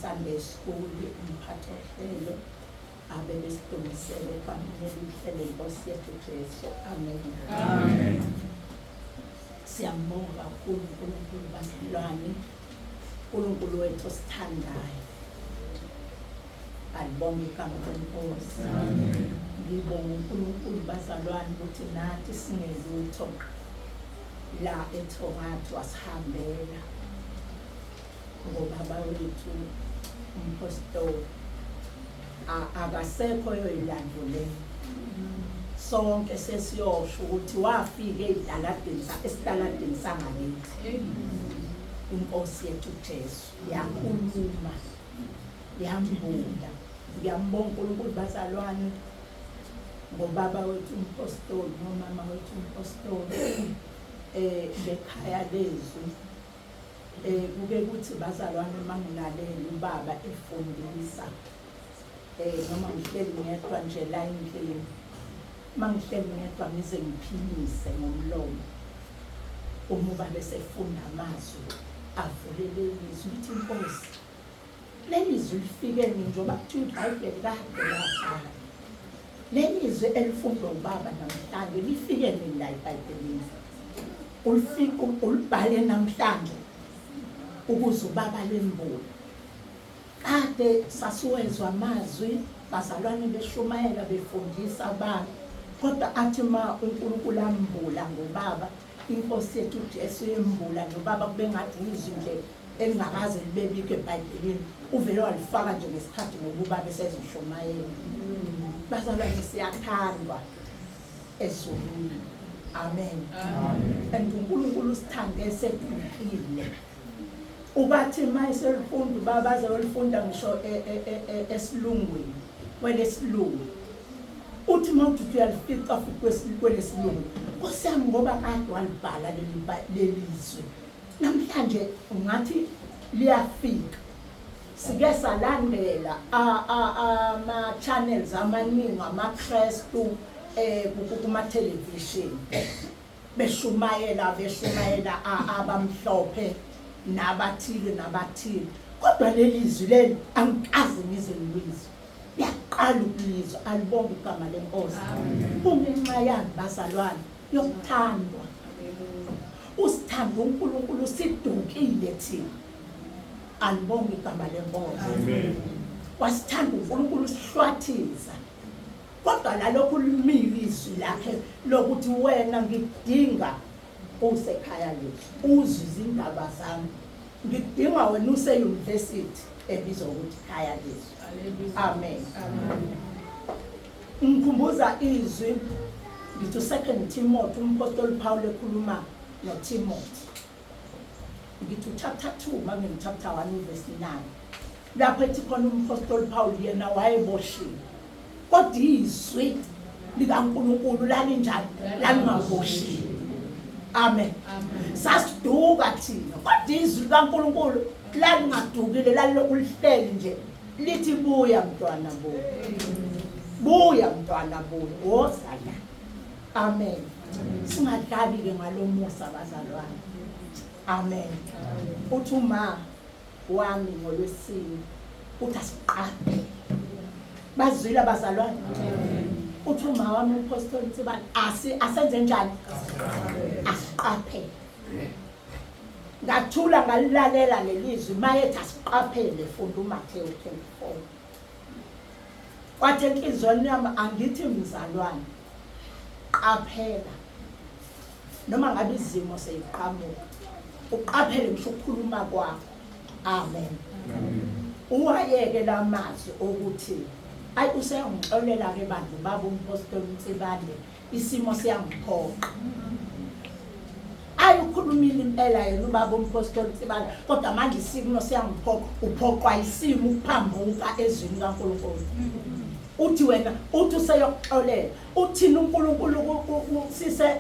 Sunday school umphathohlelo abebesiqinisele kwamele uhlele Nkosi yethu Jesu. Amen. Siyambonga kakhulu uNkulunkulu bazalwane, uNkulunkulu wethu osithandayo. Alibonge igama leNkosi. Ngibonga uNkulunkulu bazalwane ukuthi nathi singelutho la eThomato wasihambela ngobaba wethu umpostoli akasekho yoyilanduleni. Sonke sesiyosho ukuthi wafika esitaladeni sangakithi. Inkosi yethu Jesu yakhuluma, yambula. Ngiyambonga uNkulunkulu bazalwane ngobaba wethu umpostoli nomama wethu umpostoli bekhaya lezwi. Kube kuthi bazalwane mangilalela ubaba efundisa noma ngihleli ngedwa nje la endlini, mangihleli ngedwa ngize ngiphimise ngomlomo, ubaba besefunda amazwi avulele izwi ukuthi Nkosi leli izwi lifike njengoba kuthiwa iBhayibheli kade lapha. Leli izwi elifundwa ubaba namhlanje lifike nini la eBhayibhelini? Ulifika ulibhale namhlanje ukuze ubaba lembula. Kade sasiwezwa amazwi bazalwane beshumayela befundisa abantu, kodwa athi ma uNkulunkulu ambula ngobaba, Inkosi yethu Jesu yembula ngobaba, kube ngathi izwi nje elingakaze libe bikho eBhayibhelini, uvele walifaka nje ngesikhathi ngokuba besezishumayela. Bazalwane siyathandwa ezulwini. Amen. And uNkulunkulu sithande sekuphelile. Ubathi mayiselifunda babaze olifunda ngisho esilungwini kwelesilungu. Uthi mawuthi uyalifica futhi kwelesilungu. Nkosiyami ngoba kade walibhala lelizwe. Namhlanje ungathi liyafika. sike salandela ama-channels amaningi amaKristu kuma-television beshumayela abamhlophe nabathile kodwa leli zwi leli angikaze ngize ngilizwe yaqala ukulizwa alibonge igama lenkosi kungenxa yani bazalwane yokuthandwa usithanda uNkulunkulu sidukile thina alibonge igama lenkosi amen wasithanda uNkulunkulu sihlwathiza kodwa lalokhu limile izwi lakhe lokuthi wena ngidinga usekhaya lethu uzwe izindaba zami ngidinga wena use-university ebizwa ukuthi khaya lethu amen ngikhumbuza izwi ngithi 2 Timothy umpostoli Paul ekhuluma noTimothy ngithi chapter 2 manje chapter 1 verse 9 lapho ethi khona umpostoli Paul yena wayeboshiwe kodwa izwi likaNkulunkulu lalinjani lalingaboshiwe amen sasiduka thina kodwa izwi likaNkulunkulu lalingadukile lalilokulihleli nje lithi buya mntwana buya wozala amen singadlali-ke ngalomusa bazalwane amen uthi uma wami ngolwesine uthi asiqaphe bazwile abazalwane uthi uma wami umpostoli Nsibane asenze njani asiqaphele ngathula ngalilalela lelizwi mayethi asiqaphele funda uMathewu 24 kwathi enhliziyweni yami angithi mzalwane qaphela noma ngabe izimo seyiqhamuka uqaphele ngisho ukukhuluma kwakho amen uwayeke lamazwi ukuthi ayi useyangixolela-ke bandlu baba umpostoli Nsibane isimo siyangiphoqa ayi ukhulumile impela yena ubaba umpostoli Nsibane kodwa manje isimo siyangiphoqa uphoqwa isimo ukuphambuka ezwini kaNkulunkulu uthi wena uthi useyokuxolela uthini uNkulunkulu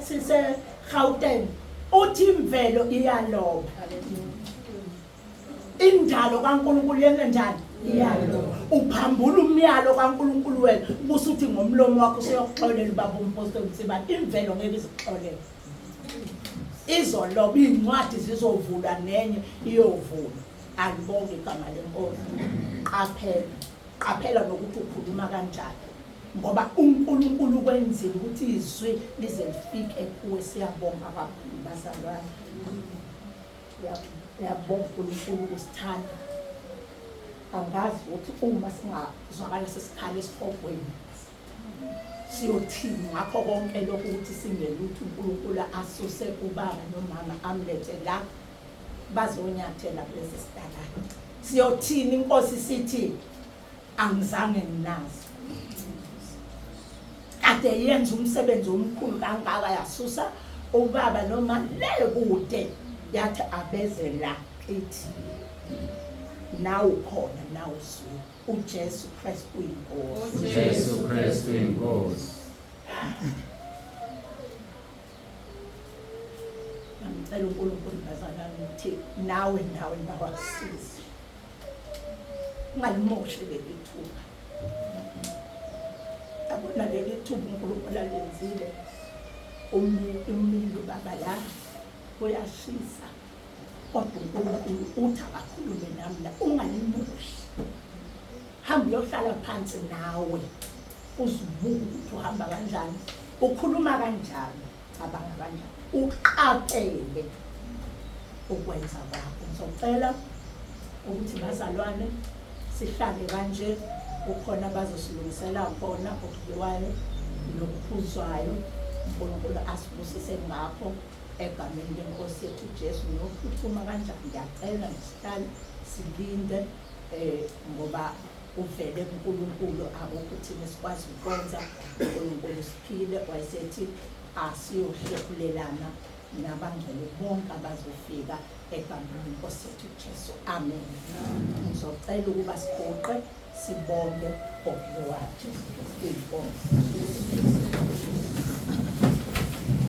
sise Gauteng uthi imvelo iyaloba indalo kaNkulunkulu yenza njani iyaloba uphambula umyalo kaNkulunkulu wena ubusuthi ngomlomo wakho useyokuxolela ubaba umpostoli Nsibane imvelo ngeke izixolele izoloba incwadi zizovulwa nenye iyovulwa alibonge igama lenkosi qaphela nokuthi ukhuluma kanjani ngoba uNkulunkulu kwenzile ukuthi izwi lize lifike kuwe siyabonga kakhulu bazalwane yabonga uNkulunkulu kusithanda angazi ukuthi uma singazwakala sesikhala esihogweni siyothini ngakho konke lokhu ukuthi singelutho uNkulunkulu asuse ubaba nomama amlethe la bazonyathela kulesi sitalada siyothini inkosi sithi angizange nginazi kade yenza umsebenzi omkhulu kangaka yasusa ubaba noma le kude yathi abeze la kithi nawu khona nawu zwi uJesu Kristu inkosi ngicela uNkulunkulu bazalwane ukuthi nawe nawasize ungalimoshi leli thuba abona leli thuba uNkulunkulu alenzile umlilo baba la uyashisa kodwa uNkulunkulu uthi akakhulume nami la ungalimoshi hamba uyohlala phansi nawe uzibuke ukuthi uhamba kanjani ukhuluma kanjani cabanga kanjani uqaphele ukwenza kwakho ngizocela ukuthi bazalwane sihlale kanje ukhona bazosilungisela khona okudliwayo nokuphuzwayo uNkulunkulu asibusise ngakho egameni lenkosi yethu uJesu nokuphuthuma kanjani ngiyacela ngisihlale silinde ngoba uvele uNkulunkulu akukho thina sikwazi ukwenza uNkulunkulu siphile wayesethi asiyohlulelana nabangcwele bonke abazofika egameni lenkosi yethu uJesu amen ngizocela ukuba siqoqe sibonge okudliwayo.